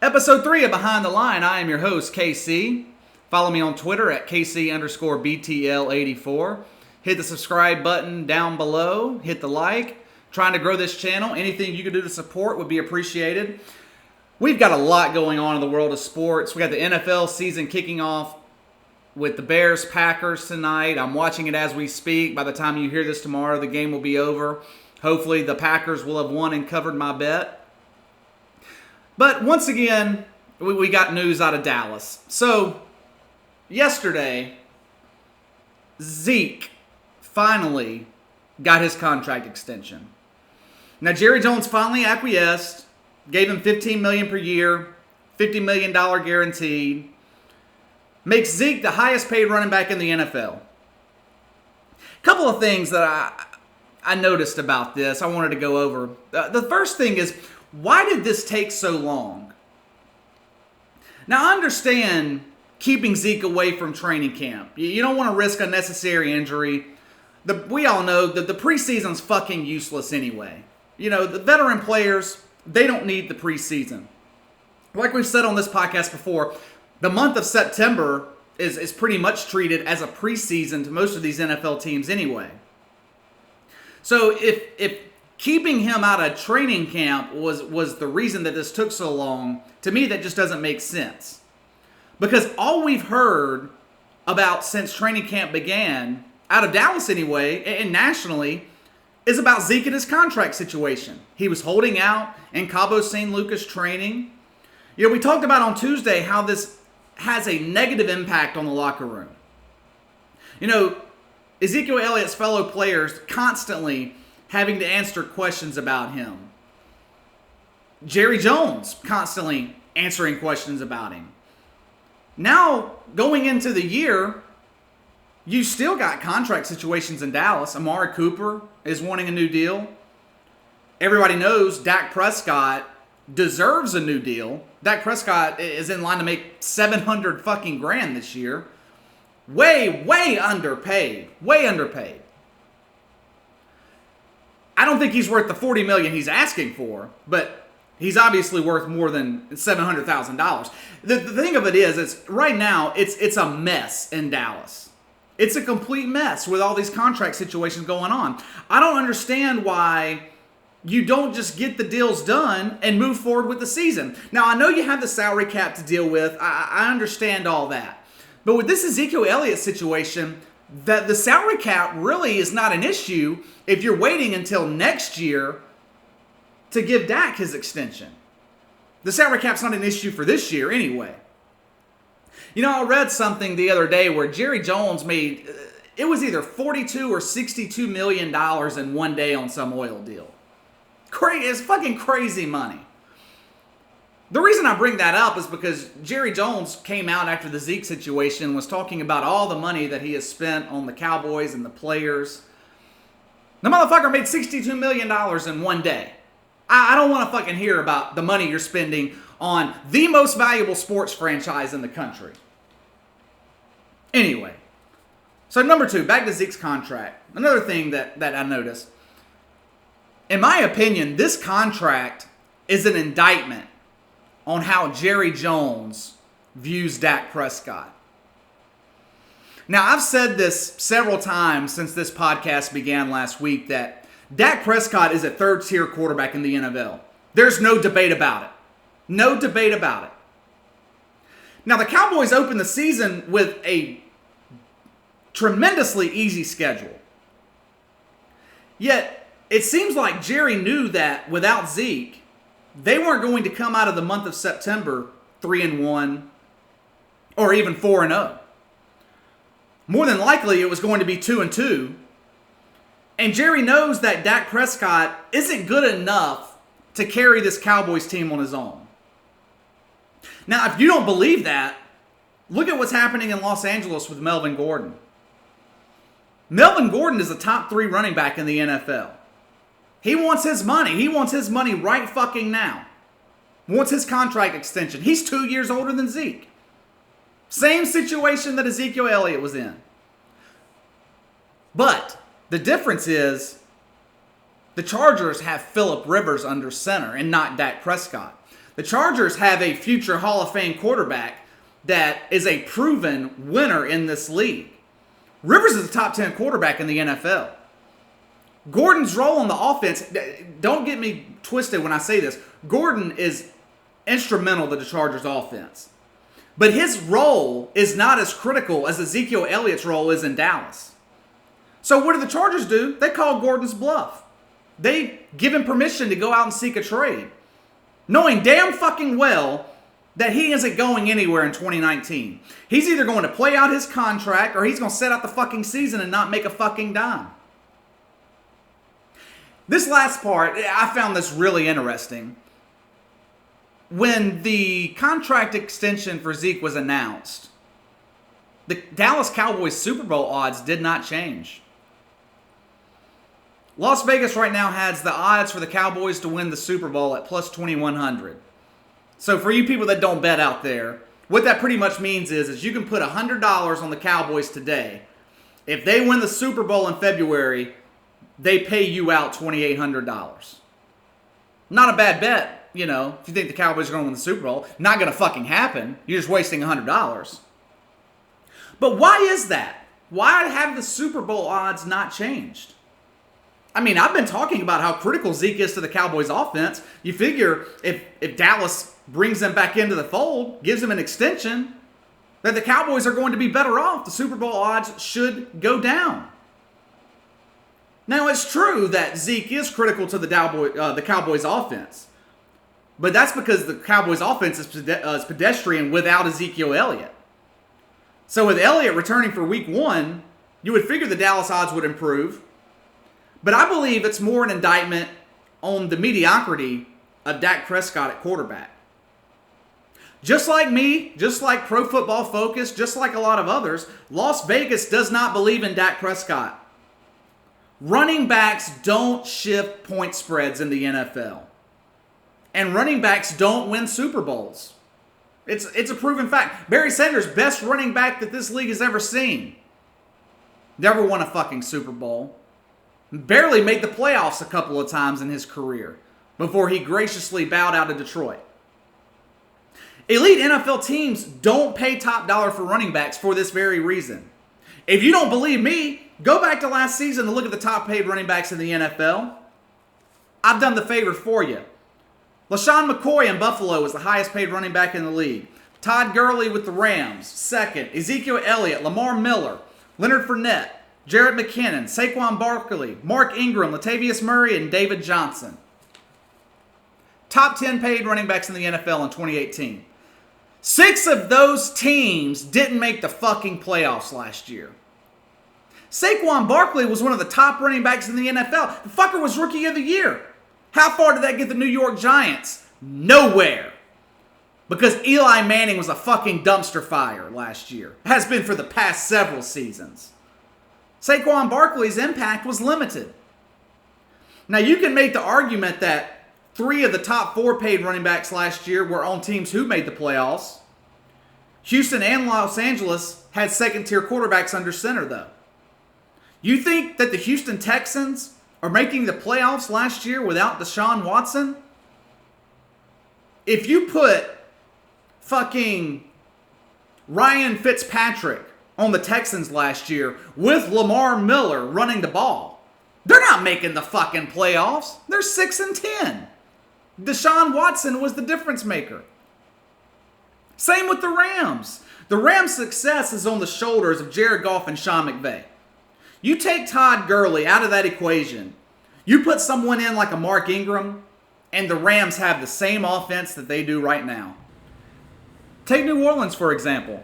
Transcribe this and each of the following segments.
Episode 3 of Behind the Line. I am your host, KC. Follow me on Twitter at KC_BTL84. Hit the subscribe button down below. Hit the like. Trying to grow this channel. Anything you can do to support would be appreciated. We've got a lot going on in the world of sports. We got the NFL season kicking off with the Bears-Packers tonight. I'm watching it as we speak. By the time you hear this tomorrow, the game will be over. Hopefully the Packers will have won and covered my bet. But once again, we got news out of Dallas. So, yesterday, Zeke finally got his contract extension. Now, Jerry Jones finally acquiesced, gave him $15 million per year, $50 million guaranteed. Makes Zeke the highest paid running back in the NFL. A couple of things that I noticed about this I wanted to go over. The first thing is, why did this take so long? Now, I understand keeping Zeke away from training camp. You don't want to risk unnecessary injury. We all know that the preseason's fucking useless anyway. You know, the veteran players, they don't need the preseason. Like we've said on this podcast before, the month of September is pretty much treated as a preseason to most of these NFL teams anyway. So if keeping him out of training camp was the reason that this took so long, to me that just doesn't make sense. Because all we've heard about since training camp began, out of Dallas anyway, and nationally, is about Zeke and his contract situation. He was holding out in Cabo San Lucas training. You know, we talked about on Tuesday how this has a negative impact on the locker room. You know, Ezekiel Elliott's fellow players constantly having to answer questions about him. Jerry Jones constantly answering questions about him. Now, going into the year, you still got contract situations in Dallas. Amari Cooper is wanting a new deal. Everybody knows Dak Prescott deserves a new deal. Dak Prescott is in line to make $700 fucking grand this year. Way underpaid. Way underpaid. I don't think he's worth the $40 million he's asking for, but he's obviously worth more than $700,000. The thing of it is, right now it's a mess in Dallas. It's a complete mess with all these contract situations going on. I don't understand why you don't just get the deals done and move forward with the season. Now, I know you have the salary cap to deal with. I understand all that. But with this Ezekiel Elliott situation, that the salary cap really is not an issue if you're waiting until next year to give Dak his extension. The salary cap's not an issue for this year anyway. You know, I read something the other day where Jerry Jones made, it was either $42 or $62 million in one day on some oil deal. It's fucking crazy money. The reason I bring that up is because Jerry Jones came out after the Zeke situation and was talking about all the money that he has spent on the Cowboys and the players. The motherfucker made $62 million in one day. I don't want to fucking hear about the money you're spending on the most valuable sports franchise in the country. Anyway, so number 2, back to Zeke's contract. Another thing that I noticed. In my opinion, this contract is an indictment on how Jerry Jones views Dak Prescott. Now, I've said this several times since this podcast began last week that Dak Prescott is a third-tier quarterback in the NFL. There's no debate about it. No debate about it. Now, the Cowboys opened the season with a tremendously easy schedule. Yet, it seems like Jerry knew that without Zeke, they weren't going to come out of the month of September 3-1 or even 4-0. More than likely, it was going to be 2-2. And Jerry knows that Dak Prescott isn't good enough to carry this Cowboys team on his own. Now, if you don't believe that, look at what's happening in Los Angeles with Melvin Gordon. Melvin Gordon is a top 3 running back in the NFL. He wants his money. He wants his money right fucking now. Wants his contract extension. He's 2 years older than Zeke. Same situation that Ezekiel Elliott was in. But the difference is the Chargers have Phillip Rivers under center and not Dak Prescott. The Chargers have a future Hall of Fame quarterback that is a proven winner in this league. Rivers is a top 10 quarterback in the NFL. Gordon's role on the offense, don't get me twisted when I say this, Gordon is instrumental to the Chargers offense. But his role is not as critical as Ezekiel Elliott's role is in Dallas. So what do the Chargers do? They call Gordon's bluff. They give him permission to go out and seek a trade, knowing damn fucking well that he isn't going anywhere in 2019. He's either going to play out his contract or he's going to set out the fucking season and not make a fucking dime. This last part, I found this really interesting. When the contract extension for Zeke was announced, the Dallas Cowboys Super Bowl odds did not change. Las Vegas right now has the odds for the Cowboys to win the Super Bowl at plus 2,100. So for you people that don't bet out there, what that pretty much means is you can put $100 on the Cowboys today. If they win the Super Bowl in February, they pay you out $2,800. Not a bad bet, you know, if you think the Cowboys are going to win the Super Bowl. Not going to fucking happen. You're just wasting $100. But why is that? Why have the Super Bowl odds not changed? I mean, I've been talking about how critical Zeke is to the Cowboys offense. You figure if Dallas brings them back into the fold, gives them an extension, that the Cowboys are going to be better off. The Super Bowl odds should go down. Now, it's true that Zeke is critical to the Cowboys offense. But that's because the Cowboys offense is pedestrian without Ezekiel Elliott. So with Elliott returning for week 1, you would figure the Dallas odds would improve. But I believe it's more an indictment on the mediocrity of Dak Prescott at quarterback. Just like me, just like Pro Football Focus, just like a lot of others, Las Vegas does not believe in Dak Prescott. Running backs don't shift point spreads in the NFL. And running backs don't win Super Bowls. It's a proven fact. Barry Sanders, best running back that this league has ever seen. Never won a fucking Super Bowl. Barely made the playoffs a couple of times in his career before he graciously bowed out of Detroit. Elite NFL teams don't pay top dollar for running backs for this very reason. If you don't believe me, go back to last season and look at the top paid running backs in the NFL. I've done the favor for you. LaShawn McCoy in Buffalo was the highest paid running back in the league. Todd Gurley with the Rams, second. Ezekiel Elliott, Lamar Miller, Leonard Fournette, Jarrett McKinnon, Saquon Barkley, Mark Ingram, Latavius Murray, and David Johnson. Top 10 paid running backs in the NFL in 2018. 6 of those teams didn't make the fucking playoffs last year. Saquon Barkley was one of the top running backs in the NFL. The fucker was Rookie of the Year. How far did that get the New York Giants? Nowhere. Because Eli Manning was a fucking dumpster fire last year. Has been for the past several seasons. Saquon Barkley's impact was limited. Now you can make the argument that 3 of the top 4 paid running backs last year were on teams who made the playoffs. Houston and Los Angeles had second-tier quarterbacks under center, though. You think that the Houston Texans are making the playoffs last year without Deshaun Watson? If you put fucking Ryan Fitzpatrick on the Texans last year with Lamar Miller running the ball, they're not making the fucking playoffs. They're 6-10. Deshaun Watson was the difference maker. Same with the Rams. The Rams' success is on the shoulders of Jared Goff and Sean McVay. You take Todd Gurley out of that equation, you put someone in like a Mark Ingram, and the Rams have the same offense that they do right now. Take New Orleans, for example.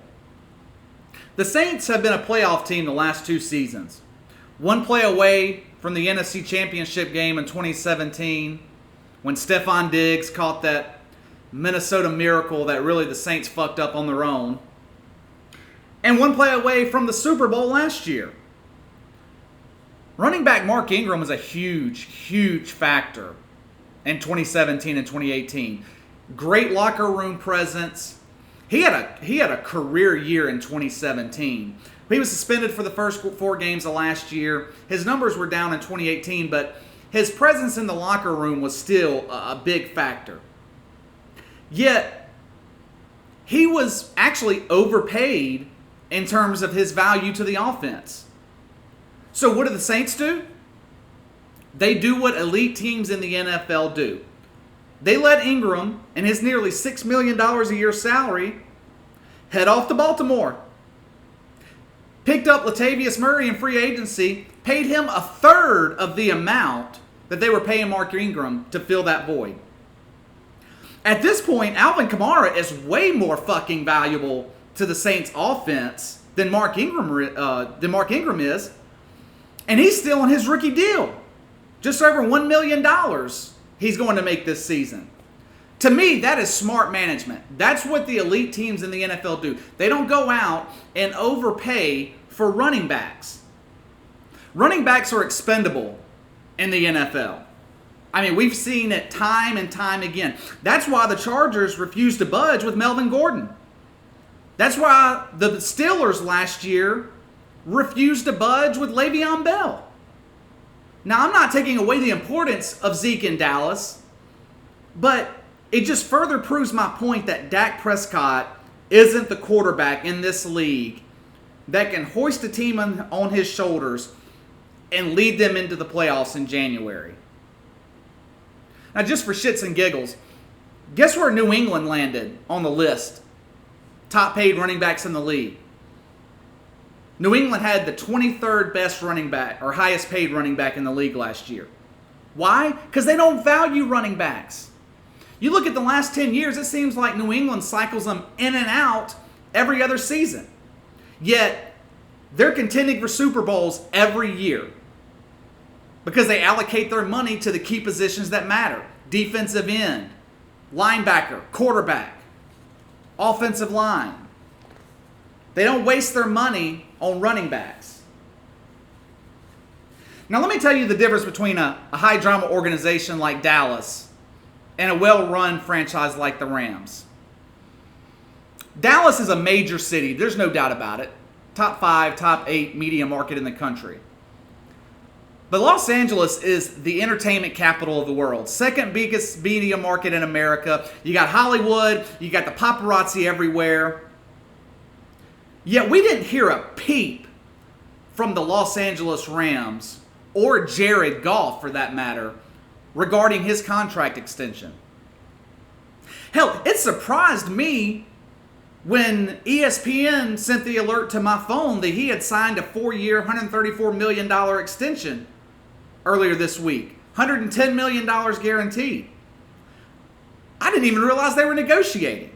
The Saints have been a playoff team the last 2 seasons. One play away from the NFC Championship game in 2017 when Stephon Diggs caught that Minnesota miracle that really the Saints fucked up on their own. And one play away from the Super Bowl last year. Running back Mark Ingram was a huge, huge factor in 2017 and 2018. Great locker room presence. He had a career year in 2017. He was suspended for the first 4 games of last year. His numbers were down in 2018, but his presence in the locker room was still a big factor. Yet, he was actually overpaid in terms of his value to the offense. So what do the Saints do? They do what elite teams in the NFL do. They let Ingram and his nearly $6 million a year salary head off to Baltimore. Picked up Latavius Murray in free agency, paid him a third of the amount that they were paying Mark Ingram to fill that void. At this point, Alvin Kamara is way more fucking valuable to the Saints offense than Mark Ingram is. And he's still on his rookie deal. Just over $1 million he's going to make this season. To me, that is smart management. That's what the elite teams in the NFL do. They don't go out and overpay for running backs. Running backs are expendable in the NFL. I mean, we've seen it time and time again. That's why the Chargers refused to budge with Melvin Gordon. That's why the Steelers last year refused to budge with Le'Veon Bell. Now, I'm not taking away the importance of Zeke in Dallas, but it just further proves my point that Dak Prescott isn't the quarterback in this league that can hoist a team on his shoulders and lead them into the playoffs in January. Now, just for shits and giggles, guess where New England landed on the list? Top paid running backs in the league. New England had the 23rd best running back, or highest paid running back in the league last year. Why? Because they don't value running backs. You look at the last 10 years, it seems like New England cycles them in and out every other season. Yet, they're contending for Super Bowls every year because they allocate their money to the key positions that matter. Defensive end, linebacker, quarterback, offensive line. They don't waste their money on running backs. Now let me tell you the difference between a high drama organization like Dallas and a well-run franchise like the Rams. Dallas is a major city, there's no doubt about it. Top 5, top 8 media market in the country. But Los Angeles is the entertainment capital of the world. Second biggest media market in America. You got Hollywood, you got the paparazzi everywhere. Yet we didn't hear a peep from the Los Angeles Rams, or Jared Goff for that matter, regarding his contract extension. Hell, it surprised me when ESPN sent the alert to my phone that he had signed a 4-year, $134 million extension earlier this week. $110 million guaranteed. I didn't even realize they were negotiating.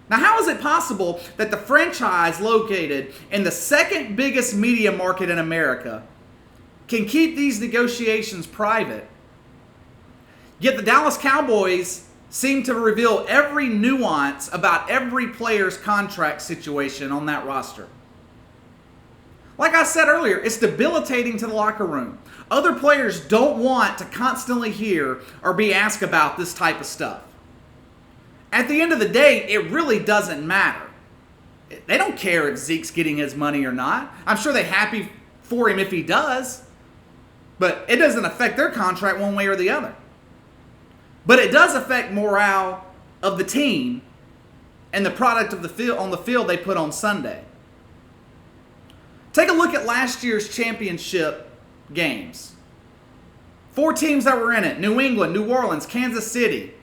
Now, how is it possible that the franchise located in the second biggest media market in America can keep these negotiations private, yet the Dallas Cowboys seem to reveal every nuance about every player's contract situation on that roster? Like I said earlier, it's debilitating to the locker room. Other players don't want to constantly hear or be asked about this type of stuff. At the end of the day, it really doesn't matter. They don't care if Zeke's getting his money or not. I'm sure they're happy for him if he does. But it doesn't affect their contract one way or the other. But it does affect morale of the team and the product of the field on the field they put on Sunday. Take a look at last year's championship games. 4 teams that were in it: New England, New Orleans, Kansas City,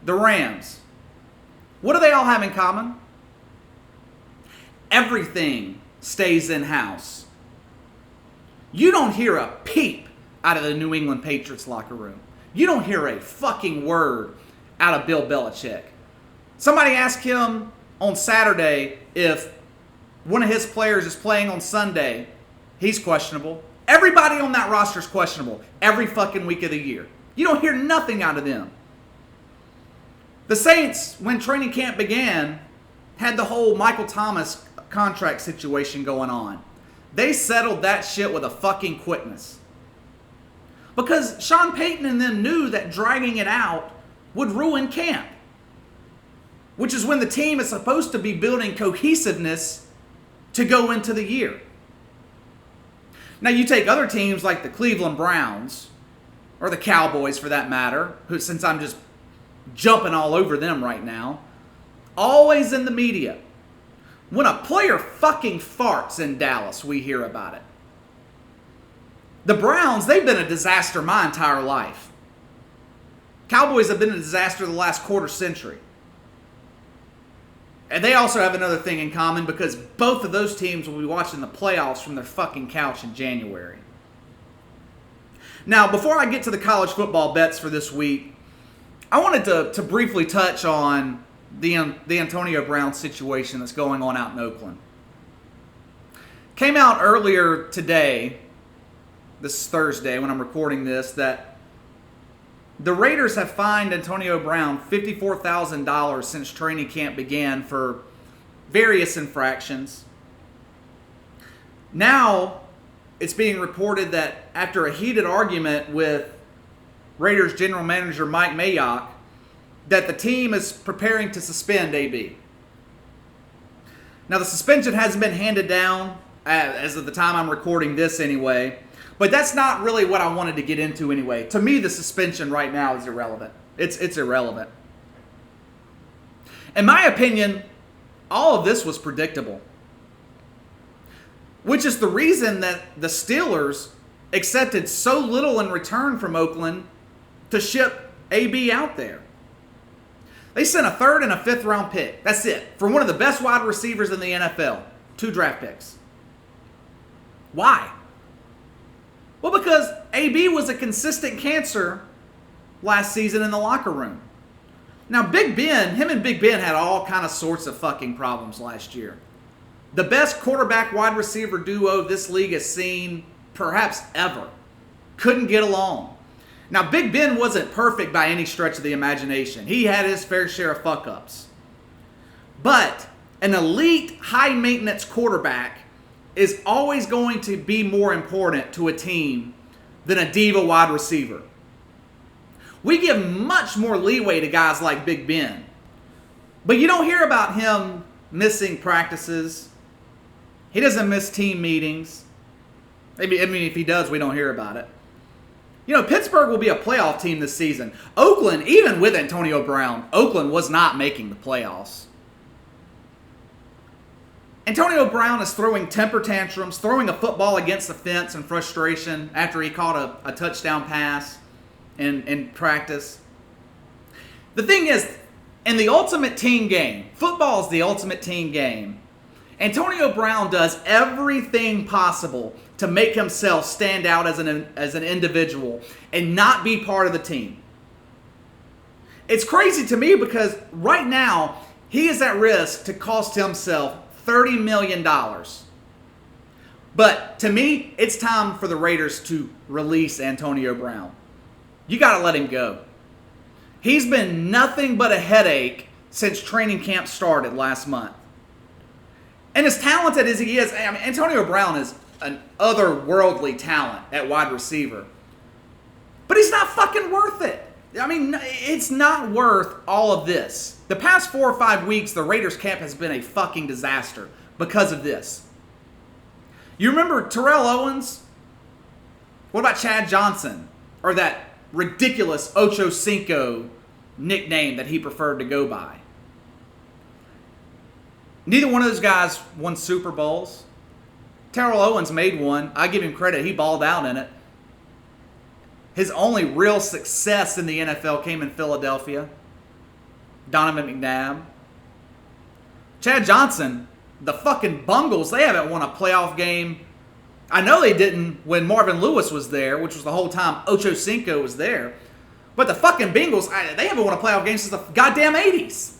the Rams. What do they all have in common? Everything stays in-house. You don't hear a peep out of the New England Patriots locker room. You don't hear a fucking word out of Bill Belichick. Somebody asked him on Saturday if one of his players is playing on Sunday. He's questionable. Everybody on that roster is questionable every fucking week of the year. You don't hear nothing out of them. The Saints, when training camp began, had the whole Michael Thomas contract situation going on. They settled that shit with a fucking quickness. Because Sean Payton and them knew that dragging it out would ruin camp. Which is when the team is supposed to be building cohesiveness to go into the year. Now you take other teams like the Cleveland Browns, or the Cowboys for that matter, who, since I'm just jumping all over them right now. Always in the media. When a player fucking farts in Dallas, we hear about it. The Browns, they've been a disaster my entire life. Cowboys have been a disaster the last quarter century. And they also have another thing in common because both of those teams will be watching the playoffs from their fucking couch in January. Now, before I get to the college football bets for this week, I wanted to briefly touch on the Antonio Brown situation that's going on out in Oakland. Came out earlier today, this Thursday when I'm recording this, that the Raiders have fined Antonio Brown $54,000 since training camp began for various infractions. Now, it's being reported that after a heated argument with Raiders general manager Mike Mayock, that the team is preparing to suspend AB. Now, the suspension hasn't been handed down as of the time I'm recording this anyway, but that's not really what I wanted to get into anyway. To me, the suspension right now is irrelevant. It's irrelevant. In my opinion, all of this was predictable, which is the reason that the Steelers accepted so little in return from Oakland to ship AB out there. They sent a 3rd and a 5th round pick. That's it. For one of the best wide receivers in the NFL. 2 draft picks. Why? Well, because AB was a consistent cancer last season in the locker room. Now, Big Ben, him and Big Ben had all kind of sorts of fucking problems last year. The best quarterback wide receiver duo this league has seen perhaps ever. Couldn't get along. Now, Big Ben wasn't perfect by any stretch of the imagination. He had his fair share of fuck-ups. But an elite, high-maintenance quarterback is always going to be more important to a team than a diva wide receiver. We give much more leeway to guys like Big Ben. But you don't hear about him missing practices. He doesn't miss team meetings. Maybe, if he does, we don't hear about it. You know, Pittsburgh will be a playoff team this season. Oakland, even with Antonio Brown, Oakland was not making the playoffs. Antonio Brown is throwing temper tantrums, throwing a football against the fence in frustration after he caught a touchdown pass in practice. The thing is, in the ultimate team game, football is the ultimate team game. Antonio Brown does everything possible to make himself stand out as an individual and not be part of the team. It's crazy to me because right now he is at risk to cost himself $30 million. But to me, it's time for the Raiders to release Antonio Brown. You got to let him go. He's been nothing but a headache since training camp started last month. And as talented as he is, I mean, Antonio Brown is an otherworldly talent at wide receiver. But he's not fucking worth it. I mean, it's not worth all of this. The past 4 or 5 weeks, the Raiders camp has been a fucking disaster because of this. You remember Terrell Owens? What about Chad Johnson? Or that ridiculous Ocho Cinco nickname that he preferred to go by? Neither one of those guys won Super Bowls. Terrell Owens made one. I give him credit. He balled out in it. His only real success in the NFL came in Philadelphia. Donovan McNabb. Chad Johnson, the fucking Bungles, they haven't won a playoff game. I know they didn't when Marvin Lewis was there, which was the whole time Ocho Cinco was there. But the fucking Bengals, they haven't won a playoff game since the goddamn 80s.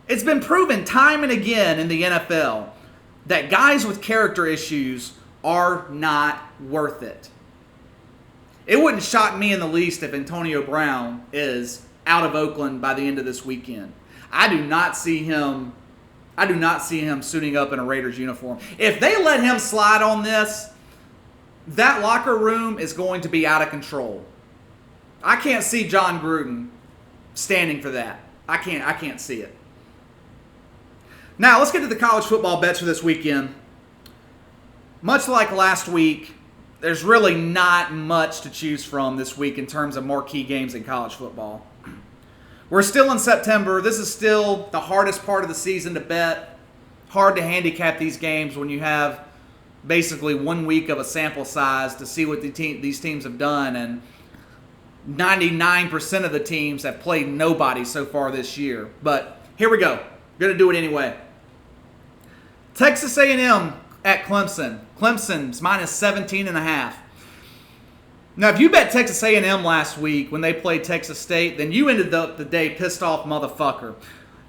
It's been proven time and again in the NFL that guys with character issues are not worth it. It wouldn't shock me in the least if Antonio Brown is out of Oakland by the end of this weekend. I do not see him suiting up in a Raiders uniform. If they let him slide on this, that locker room is going to be out of control. I can't see John Gruden standing for that. I can't see it. Now, let's get to the college football bets for this weekend. Much like last week, there's really not much to choose from this week in terms of marquee games in college football. We're still in September. This is still the hardest part of the season to bet. Hard to handicap these games when you have basically 1 week of a sample size to see what these teams have done. And 99% of the teams have played nobody so far this year. But here we go. Going to do it anyway. Texas A&M at Clemson. Clemson's minus 17.5. Now, if you bet Texas A&M last week when they played Texas State, then you ended up the day pissed off motherfucker.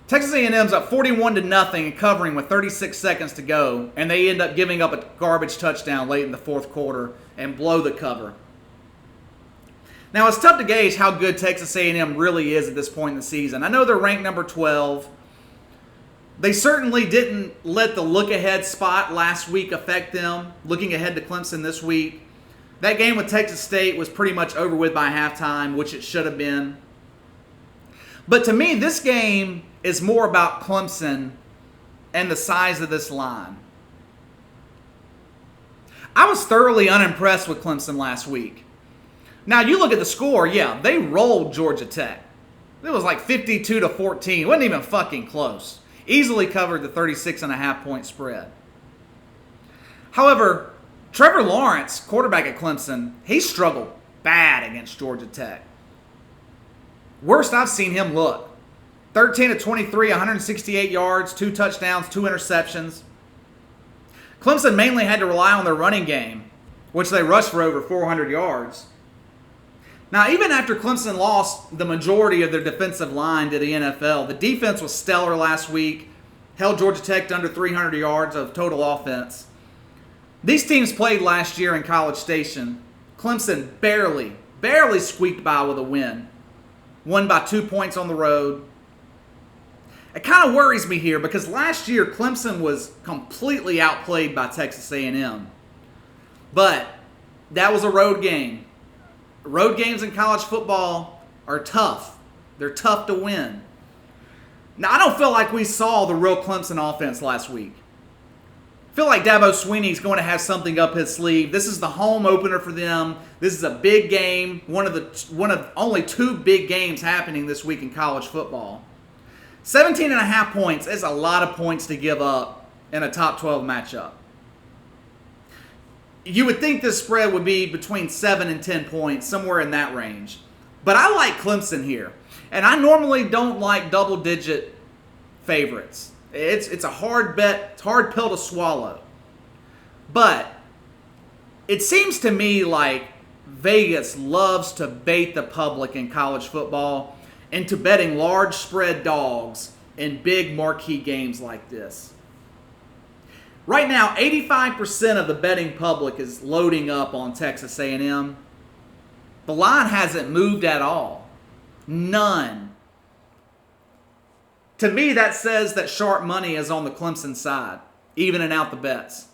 Texas A&M's up 41-0 and covering with 36 seconds to go, and they end up giving up a garbage touchdown late in the fourth quarter and blow the cover. Now, it's tough to gauge how good Texas A&M really is at this point in the season. I know they're ranked number 12. They certainly didn't let the look-ahead spot last week affect them, looking ahead to Clemson this week. That game with Texas State was pretty much over with by halftime, which it should have been. But to me, this game is more about Clemson and the size of this line. I was thoroughly unimpressed with Clemson last week. Now, you look at the score, yeah, they rolled Georgia Tech. It was like 52-14. It wasn't even fucking close. Easily covered the 36.5-point spread. However, Trevor Lawrence, quarterback at Clemson, he struggled bad against Georgia Tech. Worst I've seen him look. 13-23, 168 yards, 2 touchdowns, 2 interceptions. Clemson mainly had to rely on their running game, which they rushed for over 400 yards. Now, even after Clemson lost the majority of their defensive line to the NFL, the defense was stellar last week, held Georgia Tech to under 300 yards of total offense. These teams played last year in College Station. Clemson barely squeaked by with a win. Won by 2 points on the road. It kind of worries me here because last year Clemson was completely outplayed by Texas A&M. But that was a road game. Road games in college football are tough. They're tough to win. Now, I don't feel like we saw the real Clemson offense last week. I feel like Dabo Swinney's going to have something up his sleeve. This is the home opener for them. This is a big game. One of only 2 big games happening this week in college football. 17.5 points is a lot of points to give up in a top 12 matchup. You would think this spread would be between 7 and 10 points, somewhere in that range. But I like Clemson here. And I normally don't like double-digit favorites. It's a hard bet. It's a hard pill to swallow. But it seems to me like Vegas loves to bait the public in college football into betting large spread dogs in big marquee games like this. Right now, 85% of the betting public is loading up on Texas A&M. The line hasn't moved at all. None. To me, that says that sharp money is on the Clemson side, evening out the bets.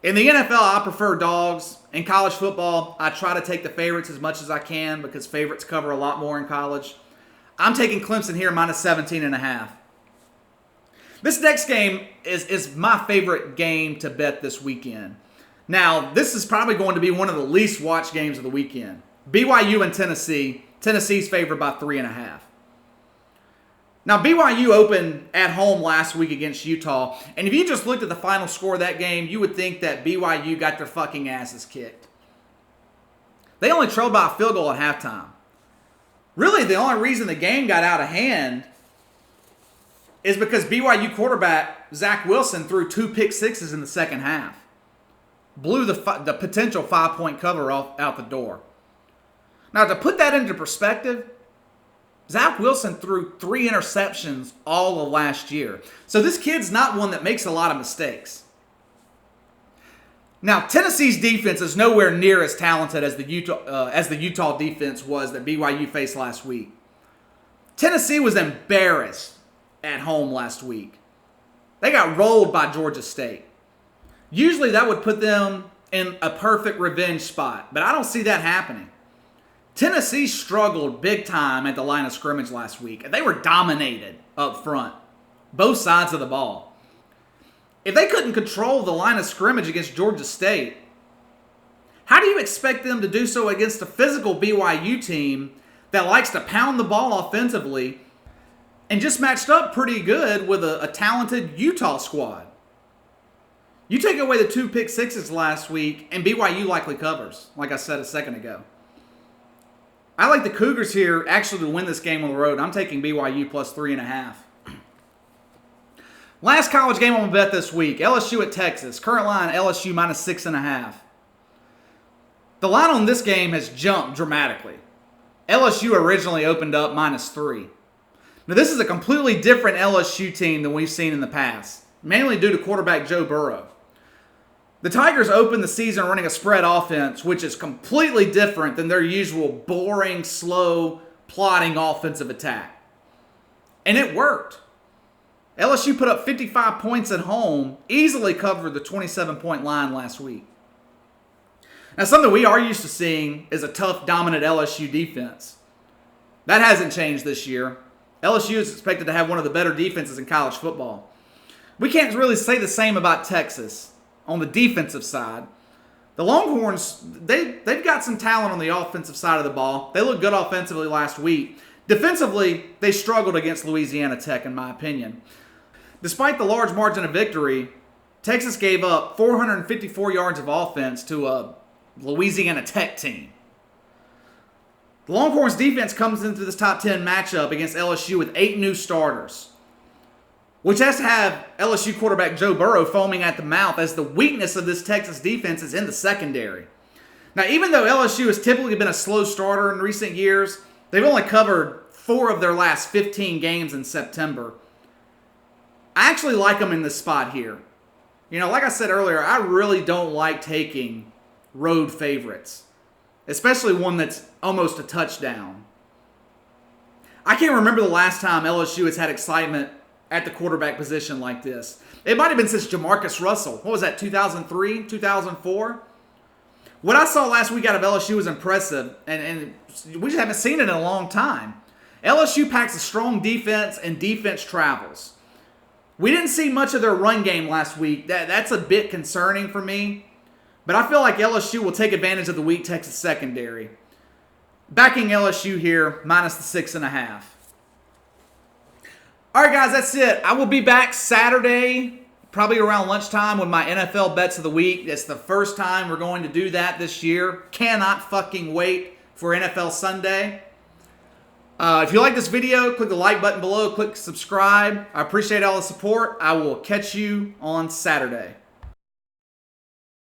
In the NFL, I prefer dogs. In college football, I try to take the favorites as much as I can because favorites cover a lot more in college. I'm taking Clemson here minus 17.5. This next game is my favorite game to bet this weekend. Now, this is probably going to be one of the least watched games of the weekend. BYU and Tennessee. Tennessee's favored by 3.5. Now, BYU opened at home last week against Utah, and if you just looked at the final score of that game, you would think that BYU got their fucking asses kicked. They only trailed by a field goal at halftime. Really, the only reason the game got out of hand is because BYU quarterback Zach Wilson threw 2 pick sixes in the second half. Blew the potential 5-point cover out the door. Now, to put that into perspective, Zach Wilson threw 3 interceptions all of last year. So this kid's not one that makes a lot of mistakes. Now, Tennessee's defense is nowhere near as talented as the Utah defense was that BYU faced last week. Tennessee was embarrassed at home last week. They got rolled by Georgia State. Usually that would put them in a perfect revenge spot, but I don't see that happening. Tennessee struggled big time at the line of scrimmage last week, and they were dominated up front, both sides of the ball. If they couldn't control the line of scrimmage against Georgia State, How do you expect them to do so against a physical BYU team that likes to pound the ball offensively and just matched up pretty good with a talented Utah squad? You take away the 2 pick sixes last week, and BYU likely covers, like I said a second ago. I like the Cougars here actually to win this game on the road. I'm taking BYU plus 3.5. Last college game I'm going to bet this week, LSU at Texas. Current line, LSU minus 6.5. The line on this game has jumped dramatically. LSU originally opened up minus 3. Now, this is a completely different LSU team than we've seen in the past, mainly due to quarterback Joe Burrow. The Tigers opened the season running a spread offense, which is completely different than their usual boring, slow, plodding offensive attack. And it worked. LSU put up 55 points at home, easily covered the 27-point line last week. Now, something we are used to seeing is a tough, dominant LSU defense. That hasn't changed this year. LSU is expected to have one of the better defenses in college football. We can't really say the same about Texas on the defensive side. The Longhorns, they've got some talent on the offensive side of the ball. They looked good offensively last week. Defensively, they struggled against Louisiana Tech, in my opinion. Despite the large margin of victory, Texas gave up 454 yards of offense to a Louisiana Tech team. The Longhorns defense comes into this top 10 matchup against LSU with 8 new starters, which has to have LSU quarterback Joe Burrow foaming at the mouth, as the weakness of this Texas defense is in the secondary. Now, even though LSU has typically been a slow starter in recent years, they've only covered 4 of their last 15 games in September. I actually like them in this spot here. You know, like I said earlier, I really don't like taking road favorites, especially one that's almost a touchdown. I can't remember the last time LSU has had excitement at the quarterback position like this. It might have been since Jamarcus Russell. What was that, 2003, 2004? What I saw last week out of LSU was impressive, and we just haven't seen it in a long time. LSU packs a strong defense, and defense travels. We didn't see much of their run game last week. That's a bit concerning for me. But I feel like LSU will take advantage of the weak Texas secondary. Backing LSU here, minus the 6.5. All right, guys, that's it. I will be back Saturday, probably around lunchtime, with my NFL bets of the week. It's the first time we're going to do that this year. Cannot fucking wait for NFL Sunday. If you like this video, click the like button below, click subscribe. I appreciate all the support. I will catch you on Saturday.